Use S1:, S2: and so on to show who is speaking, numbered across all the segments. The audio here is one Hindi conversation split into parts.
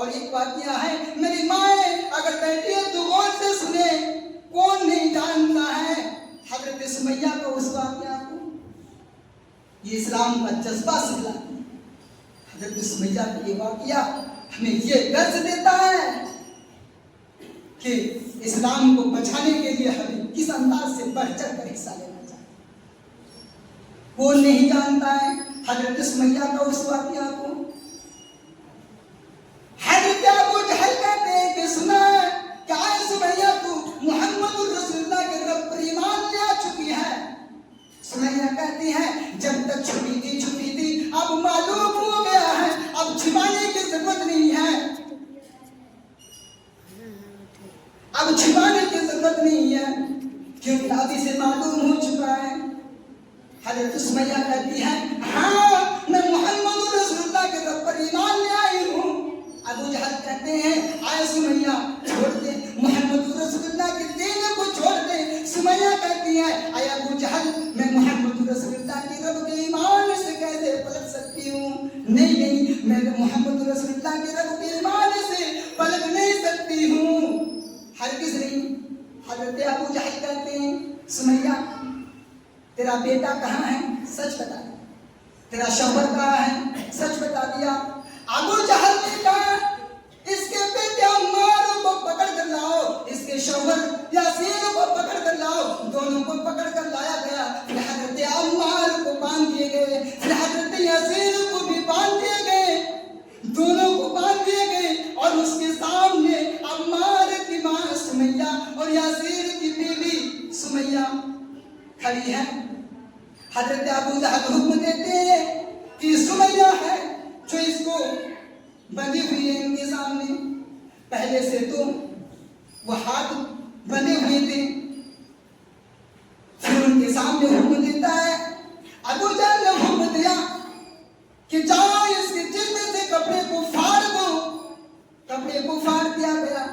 S1: और एक वाकया है, मेरी माए अगर बैठी है तो गौर से सुने, कौन नहीं जानता है हजरत सुमैया को, उस वाकया को। ये इस्लाम का जज्बा सिखलाती है। हजरत सुमैया का ये वाकया हमें ये दर्ज देता है कि इस्लाम को बचाने के लिए हमें किस अंदाज से बढ़ चढ़ कर हिस्सा लेना चाहिए। कौन नहीं जानता है हजरत सुमैया का उस वाकया को। हजरत अबू जहल कहते हैं कि सुना क्या है सुमैया तू मुहम्मद रसूलुल्लाह के रब पर ईमान ले आ चुकी है। सुमैया कहती है जब तक छुपी थी अब मालूम हो गया है, अब छिपाने की जरूरत नहीं है, अब छिपाने की जरूरत नहीं है, क्योंकि अभी से मालूम हो चुका है। हजरत सुमैया कहती है हाँ मैं मोहम्मद रसूलुल्लाह के रब पर ईमान ले आई हूँ। अबू जहल कहते हैं आए सुमैया छोड़ दे, मोहम्मद रसूलुल्लाह के दीन को छोड़ दे। सुमैया कहती है आए अबू जहल मैं मोहम्मद रसूलुल्लाह के रब के ईमान से कैसे पलट सकती हूँ। नहीं मैं मोहम्मद रसूलुल्लाह के रब के ईमान से पलट नहीं सकती हूँ, हरगिज़ नहीं। हजरत अबू जहल कहते हैं सुमैया तेरा बेटा कहाँ है, सच बता दे, तेरा शौहर कहाँ है, सच बता दिया। अबू जहल ने कहा इसके बेटे अम्मार को पकड़ कर लाओ, इसके शौहर यासीन को पकड़ कर लाओ। दोनों को पकड़ कर लाया गया। हजरत अम्मार को बांध दिए गए, हजरत यासीन को भी बांध दिए गए, दोनों को बांध दिए गए। और उसके सामने अम्मार की मां सुमैया और यासीन की बीवी सुमैया खड़ी है। हजरत अबू जहल हुक्म देते हैं कि सुमैया है जो इसको बंधी हुई है इनके सामने। पहले से तो वो हाथ बंधे हुए थे, फिर उनके सामने हुक्म देता है। अबू जहल ने हुक्म दिया कि जाओ इसके जिस्म से कपड़े को फाड़ दो। कपड़े को फाड़ दिया गया।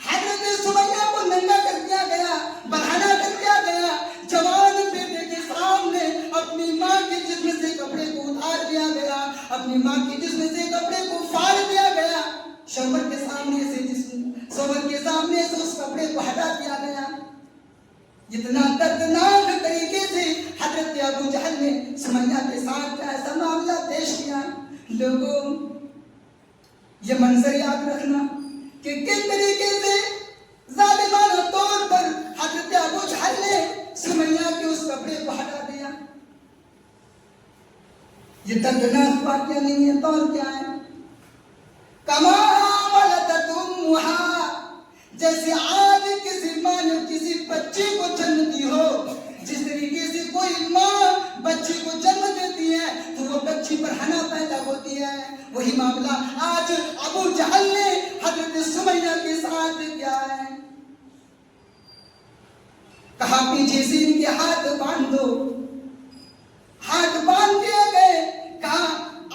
S1: हजरत सुमैया को नंगा कर दिया गया, बहाना कर दिया गया। जवान बेटे के सामने अपनी माँ के जिस्म से कपड़े को उतार दिया गया, अपनी माँ के जिस्म से कपड़े को फाड़ दिया गया। शौहर के सामने से उस कपड़े को हटा दिया गया। इतना दर्दनाक तरीके से हजरत अबू जहल ने सुमैया के साथ ऐसा मामला पेश किया। लोगों ये मंजर याद रखना कि किस तरीके से जालिमाना तौर पर हजरत अबू जहल ने सुमैया के उस कपड़े को हटा दिया। ये दर्दनाक वाकया नहीं है तो और क्या है। कमा वलदतुमुहा, जैसे आज किसी माँ ने किसी बच्चे को जन्म दी हो, जिस तरीके से कोई माँ बच्चे को जन्म देती है तो वो बच्ची पर हना पैदा होती है, वही मामला आज अबू जहल ने हजरत सुमैया के साथ किया है। कहा पीछे से इनके हाथ बांध दो, हाथ बांध दिए गए। कहा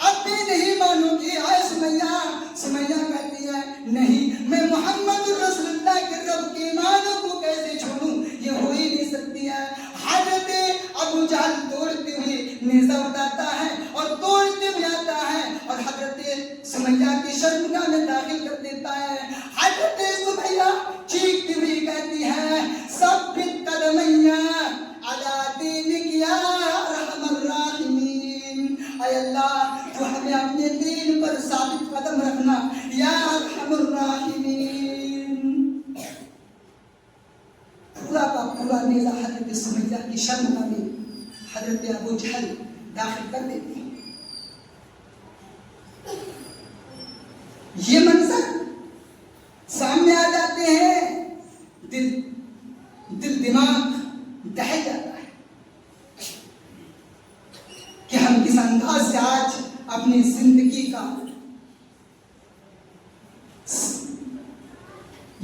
S1: अब भी नहीं मानोगी आए सुमैया। सुमैया कहती है नहीं मैं मोहम्मद रसूलुल्लाह के रब के ईमान को कैसे छोड़ूं, ये हो ही नहीं सकती है। हजरत अबू जहल दौड़ते हुए नेज़ा उठाता है और दौड़ते हुए आता है और हजरत सुमैया की शर्मगाह में दाखिल कर देता है। हजरत सुमैया चीखती हुई कहती है सब्बित कदमैया अला दीनिक या रहमर राहिमीन, ऐ अल्लाह तू हमें अपने दीन पर साबित कदम रखना या रहमर राहिमीन। पूरा का पूरा नेज़ा हजरत सुमैया की शर्मगाह में हजरत अबू जहल दाखिल कर देते हैं। ये मंजर सामने आ जाते हैं, दिल दिमाग दह जाता है कि हम किस अंदाज से आज अपनी जिंदगी का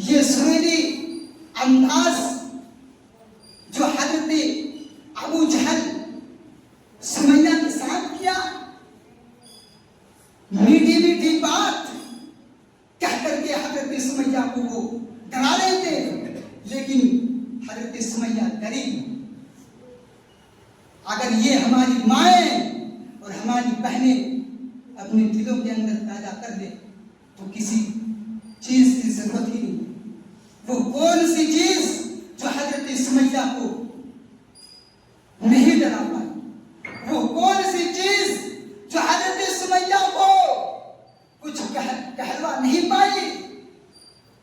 S1: ये सुनहरी अंदाज जो हजरत अबू जहल सुमैया के साथ किया, मीठी मीठी बात कह करके हजरत सुमैया को वो डरा रहे थे, लेकिन हजरत सुमैया डरी। अगर ये हमारी माएं और हमारी बहनें अपने दिलों के अंदर पैदा कर दे तो किसी जरूरत ही नहीं। वो कौन सी चीज जो हजरत सुमैया को नहीं डरा पाई, वो कौन सी चीज जो हजरत सुमैया को कुछ कहलवा नहीं पाई।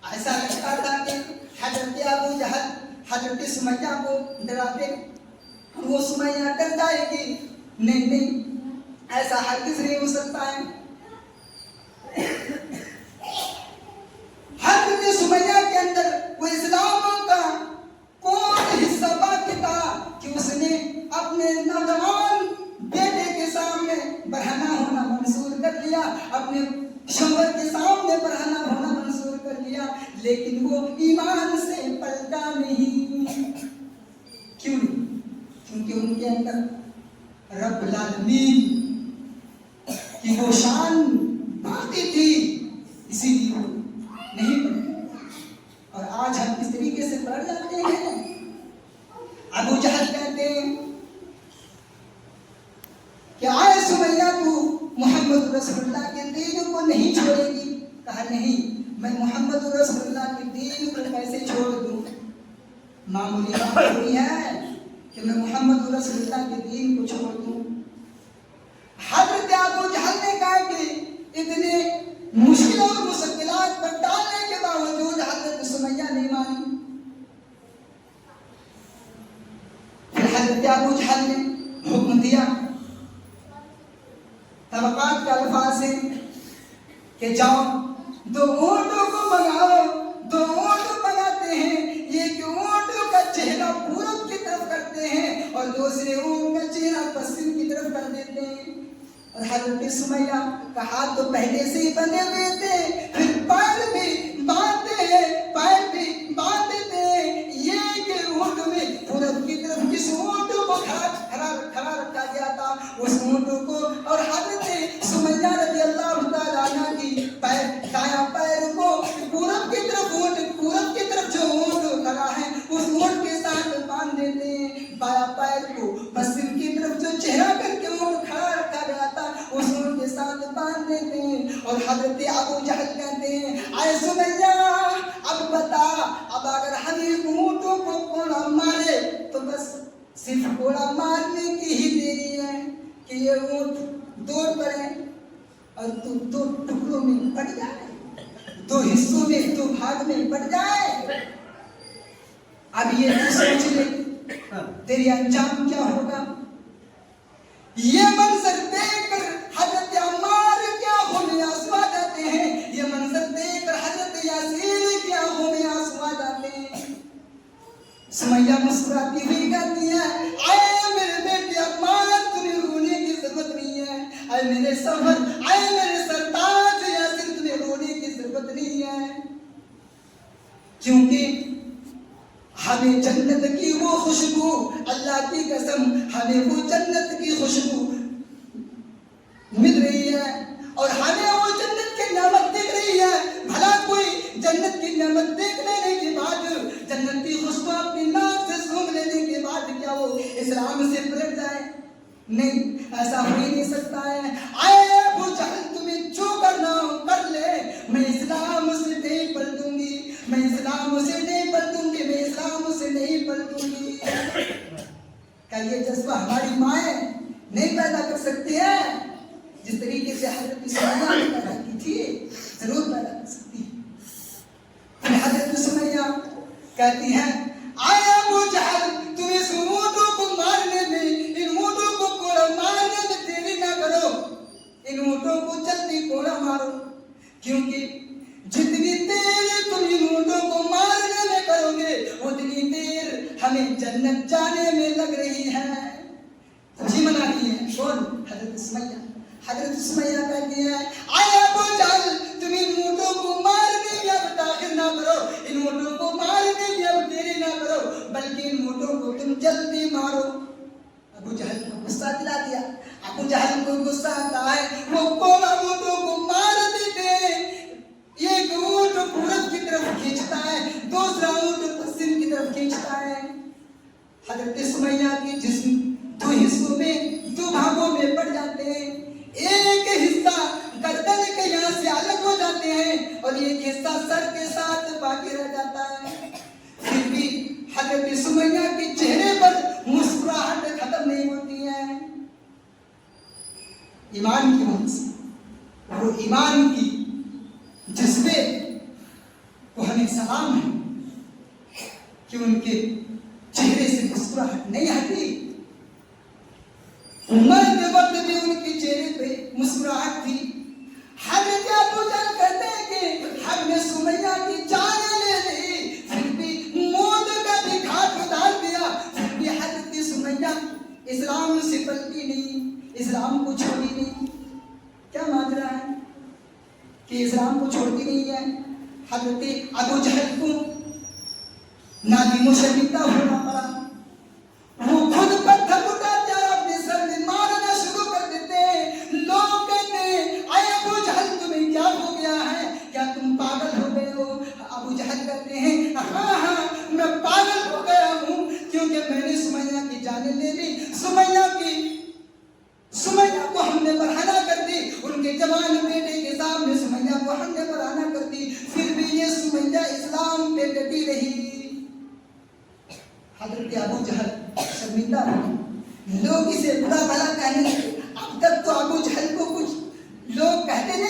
S1: ऐसा लगता था कि हजरत अबू जहल हजरत सुमैया को डराते, वो सुमैया डर जाएगी। नहीं नहीं, ऐसा हरगिज़ नहीं हो सकता है। हजरत सुमैया के अंदर वो इस्लाम का कौन हिस्सा बाकी था कि उसने अपने नौजवान बेटे के सामने बरहना होना मंजूर कर लिया, अपने शोहर के सामने बरहना होना मंजूर कर लिया, लेकिन वो ईमान से पलटा नहीं। क्यों नहीं? क्योंकि उनके अंदर रब्बुल आलमीन की वो शान बाकी थी, इसीलिए वो नहीं पढ़े। और आज हम किस तरीके से पढ़ जाते हैं। अबू जहल कहते हैं कि आए सुमैया तू मोहम्मद रसूलुल्लाह के दीन को नहीं छोड़ेगी। कहा नहीं, मैं मोहम्मद रसूलुल्लाह के दीन को कैसे छोड़ दूं। मामूली बात नहीं है कि मैं मोहम्मद रसूलुल्लाह के दीन को छोड़ दूं। हजरत अबू जहल ने कहा कि इतने मुश्किल और मुश्किलात पर डालने के बावजूद हजरत सुमैया नहीं मानी। फिर हजरत अबू जहल ने हुक्म दिया तबकात के अल्फाज से कि जाओ दो ऊँटों को मंगाओ। दो ऊँट मंगाते हैं, एक ऊँट का चेहरा पूरब की तरफ करते हैं और दूसरे ऊँट का चेहरा पश्चिम की तरफ कर देते हैं। और हजरत सुमैया का हाथ तो पहले से ही बंधे हुए थे, फिर पैर भी बांधते हैं, पैर भी बांध देते हैं। ये के ऊँट में पूरब की तरफ किस ऊँट को खड़ा रखा गया था, उस ऊँट को। और हजरत सुमैया रज़ी अल्लाह तआला अन्हा की पैर दायां पैर को पूरब की तरफ जो ऊँट खड़ा है उस ऊँट के साथ बांध देते हैं। बायां पैर को पश्चिम की तरफ जो चेहरा करके ऊँट खड़ा रखा गया था उस ऊँट के साथ बांध देते हैं। और हजरत अबू जहल कहते हैं, आए सुमैया अब बता, अब अगर हम ऊँटों को कोड़ा मारे तो बस सिर्फ कोड़ा मारने की ही देरी है कि ये ऊँट दौड़ पड़े और तू दो टुकड़ों में पड़ जाए, दो हिस्सों में, दो भाग में पड़ जाए। अब ये तू सोच ले तेरी अंजाम क्या होगा। ये मंजर देखकर हजरत अम्मार की आंखों में आंसू आ जाते हैं। ये मंजर देखकर हजरत यासीर की आंखों में आंसू आ जाते हैं। सुमैया मुस्कुराती हुई कहती है, आए मेरे बेटे अम्मार, तुम्हें रोने की जरूरत नहीं है। आए मेरे सफर, आए मेरे सरताज यासीर, तुम्हें रोने की जरूरत नहीं है, क्योंकि हमें जन्नत की वो खुशबू, अल्लाह की कसम हमें वो जन्नत की खुशबू मिल रही है और हमें वो जन्नत की नेमत दिख रही है। भला कोई जन्नत की नेमत देख लेने के बाद, जन्नत की खुशबू अपनी नाक से सूंघ लेने के बाद क्या वो इस्लाम से पलट जाए? नहीं, ऐसा हो ही नहीं सकता है। आए अबू जहल, तुम्हें जो करना हो कर ले, मैं इस्लाम से नहीं पलटूंगी, मैं इस्लाम से नहीं पलटूंगी, मैं इस्लाम से नहीं पलटूंगी। क्या ये जज्बा हमारी माएँ नहीं पैदा कर सकती है? जिस तरीके से हजरत सुमैया ने पैदा की थी, जरूर पैदा कर सकती है। हजरत सुमैया कहती है, आए अबू जहल, तुम इस ऊँटों को मारने में, इन ऊँटों को कोड़ा मारने में देरी ना करो, इन ऊँटों को जल्दी कोड़ा मारो, क्योंकि जितनी देर तुम इन ऊँटों को मारने में करोगे उतनी देर हमें जन्नत जाने में लग रही है। खुशी मना रही है कौन? हजरत सुमैया। हजरत सुमैया कहती है, आए अबू जहल, तुम इन ऊँटों को मारने में अब ताखिर ना करो, इन ऊँटों को मारने में अब देरी ना करो, बल्कि इन ऊँटों को तुम जल्दी मारो। अबू जहल को गुस्सा दिला दिया। अबू जहल को गुस्सा आता है, वो कोड़ा ऊँटों को मार देते हैं। एक ऊँट पूरब की तरफ खींचता है, दूसरा ऊँट पश्चिम की तरफ खींचता है। हजरत सुमैया के जिस्म दो हिस्सों में, दो भागों में पड़ जाते हैं। एक हिस्सा गर्दन के यहाँ से अलग हो जाते हैं और एक हिस्सा सर के साथ ईमान की वजह से, वो ईमान की जज्बे को हमें सलाम है कि उनके चेहरे से मुस्कुराहट नहीं हटी। मरते वक्त भी उनके चेहरे पे मुस्कुराहट थी। हजरत अबू जहल कहते हैं कि हमने सुमैया की जान ले ली, फिर भी मौत का भी घाट उतार दिया, फिर भी हजरत सुमैया इस्लाम से पलटी नहीं, इस्लाम को छोड़ी नहीं। क्या माजरा है कि इस्लाम को छोड़ती नहीं है। हजरत अबू जहल को नादिमो शर्मिंदा होना पड़ा। वो खुद पत्थर उठाते और अपने सर में मारना शुरू कर देते। लोग कहते हैं अरे अबू जहल तुम्हें क्या हो गया है, क्या तुम पागल हो गए हो? अबू जहल कहते हैं हाँ हाँ मैं पागल हो गया हूँ, क्योंकि मैंने सुमैया की जान ले ली। सुमैया को हमने बरहना कर दी, उनके जवान बेटे के सामने सुमैया को हमने बरहना कर दी, फिर भी ये सुमैया इस्लाम पे डटी रही। हजरत अबू जहल शर्मिंदा हुए, लोग इसे बुरा भला कहने लगे। अब तक तो अबू जहल को कुछ लोग कहते नहीं